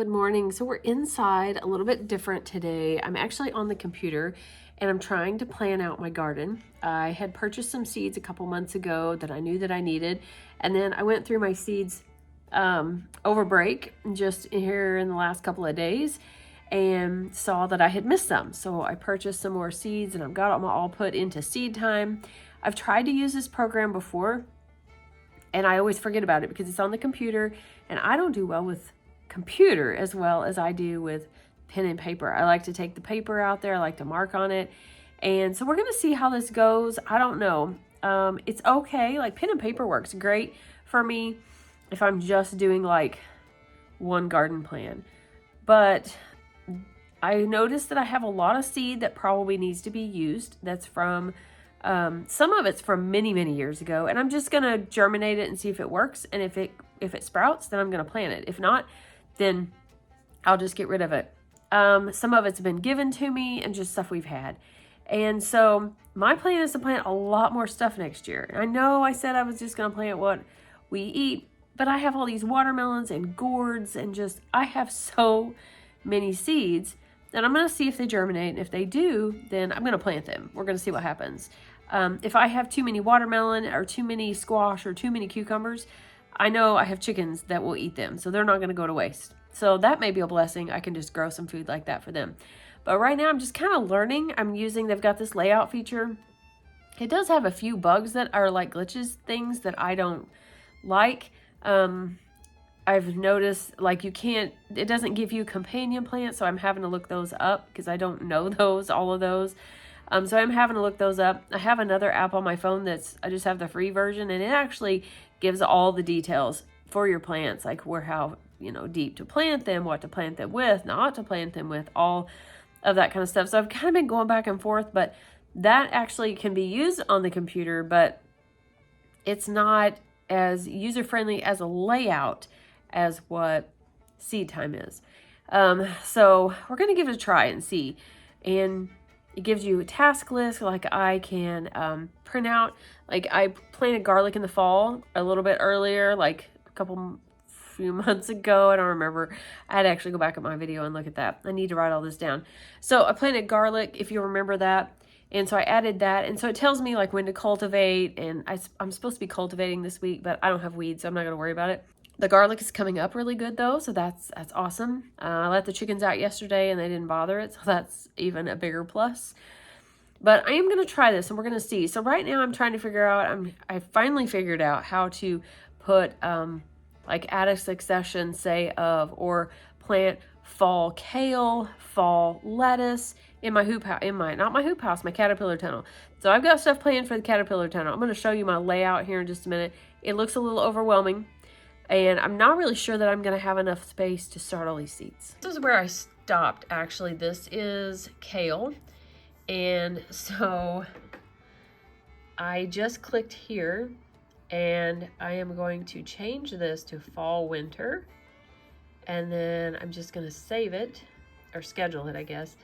Good morning. So we're inside a little bit different today. I'm actually on the computer and I'm trying to plan out my garden. I had purchased some seeds a couple months ago that I knew that I needed. And then I went through my seeds over break just here in the last couple of days and saw that I had missed some. So I purchased some more seeds and I've got them all put into SeedTime. I've tried to use this program before and I always forget about it because it's on the computer and I don't do well with computer as well as I do with pen and paper. I like to take the paper out there. I like to mark on it. And so we're going to see how this goes. I don't know. It's okay. Like pen and paper works great for me if I'm just doing like one garden plan. But I noticed that I have a lot of seed that probably needs to be used. That's from some of it's from many years ago, and I'm just gonna germinate it and see if it works. And if it sprouts, then I'm gonna plant it. If not, then I'll just get rid of it. Some of it's been given to me and just stuff we've had. And so my plan is to plant a lot more stuff next year. I know I said I was just gonna plant what we eat, but I have all these watermelons and gourds and I have so many seeds that I'm gonna see if they germinate. And if they do, then I'm gonna plant them. We're gonna see what happens. If I have too many watermelon or too many squash or too many cucumbers, I know I have chickens that will eat them, so they're not going to go to waste. So that may be a blessing. I can just grow some food like that for them. But right now I'm just kind of learning. They've got this layout feature. It does have a few bugs that are like glitches, things that I don't like. I've noticed like it doesn't give you companion plants, so I'm having to look those up because I don't know all of those. So I'm having to look those up. I have another app on my phone I just have the free version, and it actually gives all the details for your plants, like how deep to plant them, what to plant them with, not to plant them with, all of that kind of stuff. So I've kind of been going back and forth, but that actually can be used on the computer, but it's not as user-friendly as a layout as what SeedTime is. So we're going to give it a try and see. And it gives you a task list. Like I can print out, like I planted garlic in the fall a little bit earlier, like few months ago. I don't remember. I had to actually go back at my video and look at that. I need to write all this down. So I planted garlic, if you remember that. And so I added that. And so it tells me like when to cultivate. And I'm supposed to be cultivating this week, but I don't have weeds, so I'm not going to worry about it. The garlic is coming up really good though, so that's awesome. I let the chickens out yesterday and they didn't bother it, so that's even a bigger plus. But I am going to try this and we're going to see. So right now I'm trying to figure out, I finally figured out how to put like add a succession, say of, or plant fall kale, fall lettuce in my hoop house, not my hoop house, my caterpillar tunnel. So I've got stuff planned for the caterpillar tunnel. I'm going to show you my layout here in just a minute. It looks a little overwhelming. And I'm not really sure that I'm going to have enough space to start all these seeds. This is where I stopped, actually. This is kale. And so I just clicked here. And I am going to change this to fall winter. And then I'm just going to save it, or schedule it, I guess.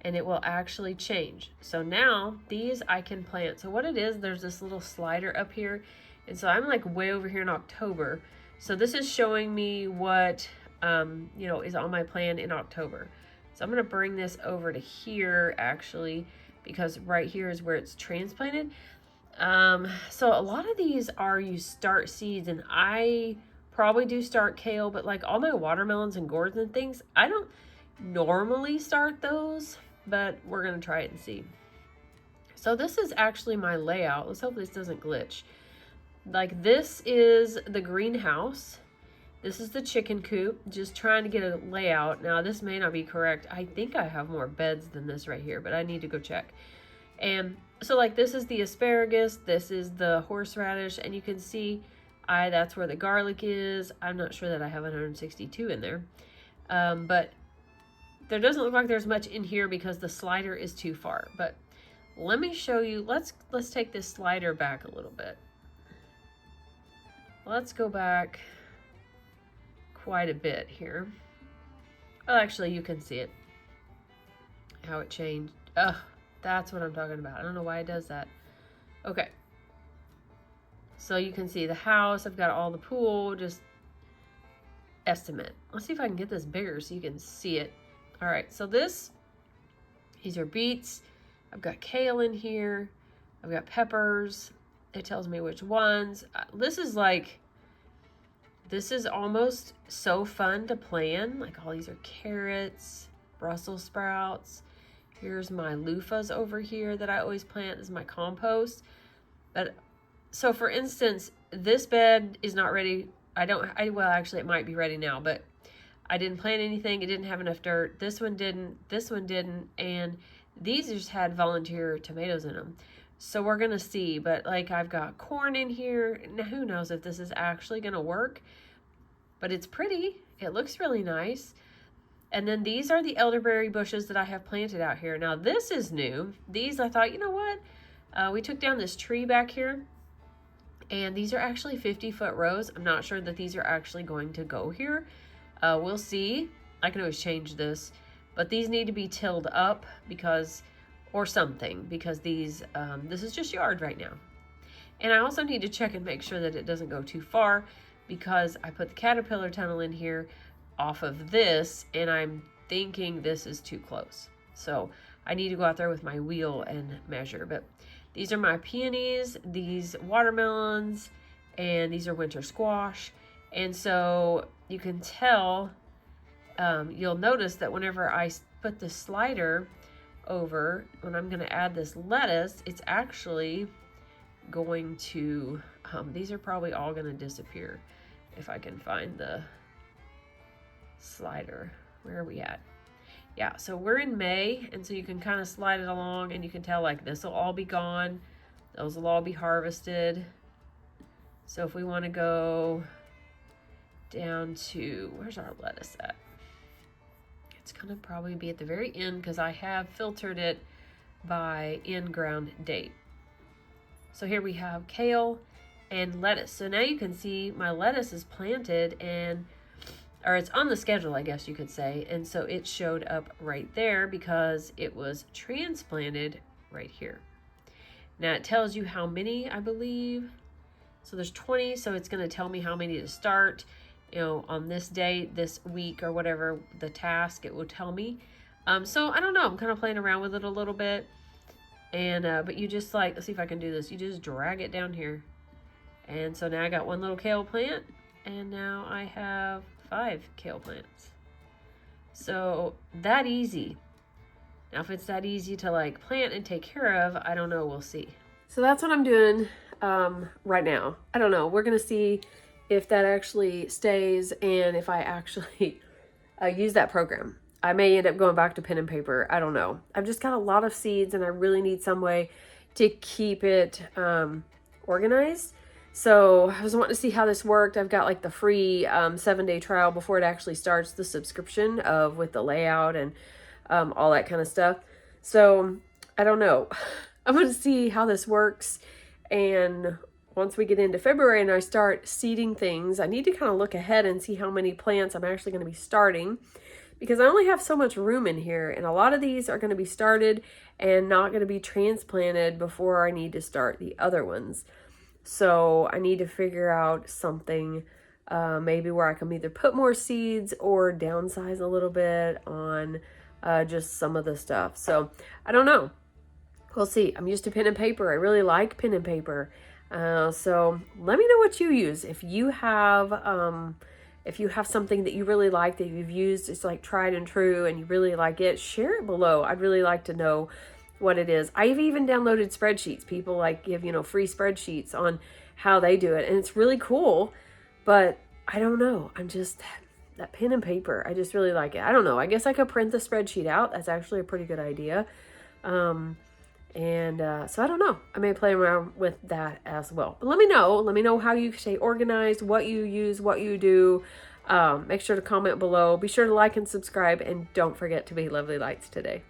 And it will actually change. So now these I can plant. So what it is, there's this little slider up here. And so I'm like way over here in October. So this is showing me what, is on my plan in October. So I'm going to bring this over to here, actually, because right here is where it's transplanted. So a lot of these are you start seeds, and I probably do start kale, but like all my watermelons and gourds and things, I don't normally start those, but we're going to try it and see. So this is actually my layout. Let's hope this doesn't glitch. Like this is the greenhouse. This is the chicken coop. Just trying to get a layout. Now this may not be correct. I think I have more beds than this right here, but I need to go check. And so like this is the asparagus. This is the horseradish. And you can see that's where the garlic is. I'm not sure that I have 162 in there. But there doesn't look like there's much in here because the slider is too far. But let me show you. Let's take this slider back a little bit. Let's go back quite a bit here. Oh, actually, you can see it. How it changed. Ugh, that's what I'm talking about. I don't know why it does that. Okay. So you can see the house. I've got all the pool just estimate. Let's see if I can get this bigger so you can see it. All right, so these are beets. I've got kale in here. I've got peppers. It tells me which ones. This is almost so fun to plan. Like all these are carrots, Brussels sprouts. Here's my loofahs over here that I always plant. This is my compost. But so for instance, this bed is not ready. Well, actually it might be ready now, but I didn't plant anything. It didn't have enough dirt. This one didn't, and these just had volunteer tomatoes in them. So we're gonna see, but like I've got corn in here. Now who knows if this is actually gonna work, but it's pretty. It looks really nice. And then these are the elderberry bushes that I have planted out here. Now this is new. These I thought, you know what? We took down this tree back here, and these are actually 50-foot rows. I'm not sure that these are actually going to go here. We'll see. I can always change this, but these need to be tilled up or something, because these, this is just yard right now. And I also need to check and make sure that it doesn't go too far, because I put the caterpillar tunnel in here off of this, and I'm thinking this is too close. So I need to go out there with my wheel and measure. But these are my peonies, these watermelons, and these are winter squash. And so you can tell, you'll notice that whenever I put the slider over, when I'm going to add this lettuce, it's actually going to, these are probably all going to disappear if I can find the slider. Where are we at? Yeah, so we're in May, and so you can kind of slide it along, and you can tell like this will all be gone. Those will all be harvested. So if we want to go down to, where's our lettuce at? It's gonna probably be at the very end, because I have filtered it by in-ground date. So here we have kale and lettuce. So now you can see my lettuce is planted, or it's on the schedule, I guess you could say. And so it showed up right there because it was transplanted right here. Now it tells you how many, I believe. So there's 20, so it's gonna tell me how many to start. You know, on this day, this week, or whatever the task, it will tell me. So I don't know, I'm kind of playing around with it a little bit. And, but you just like, let's see if I can do this. You just drag it down here. And so now I got one little kale plant, and now I have 5 kale plants. So that easy. Now, if it's that easy to like plant and take care of, I don't know, we'll see. So that's what I'm doing right now. I don't know, we're gonna see if that actually stays, and if I actually use that program. I may end up going back to pen and paper. I don't know. I've just got a lot of seeds, and I really need some way to keep it organized. So I was wanting to see how this worked. I've got like the free 7-day trial before it actually starts the subscription with the layout and all that kind of stuff. So I don't know. I'm going to see how this works, and once we get into February and I start seeding things, I need to kind of look ahead and see how many plants I'm actually going to be starting, because I only have so much room in here, and a lot of these are going to be started and not going to be transplanted before I need to start the other ones. So I need to figure out something maybe where I can either put more seeds or downsize a little bit on just some of the stuff. So I don't know. We'll see. I'm used to pen and paper. I really like pen and paper. So let me know what you use. If you have something that you really like, that you've used, it's like tried and true, and you really like it, share it below. I'd really like to know what it is. I've even downloaded spreadsheets. People like give, free spreadsheets on how they do it, and it's really cool, but I don't know. I'm just, that pen and paper, I just really like it. I don't know. I guess I could print the spreadsheet out. That's actually a pretty good idea. So I don't know. I may play around with that as well. But let me know how you stay organized, what you use, what you do. Make sure to comment below. Be sure to like and subscribe, and don't forget to be lovely lights today.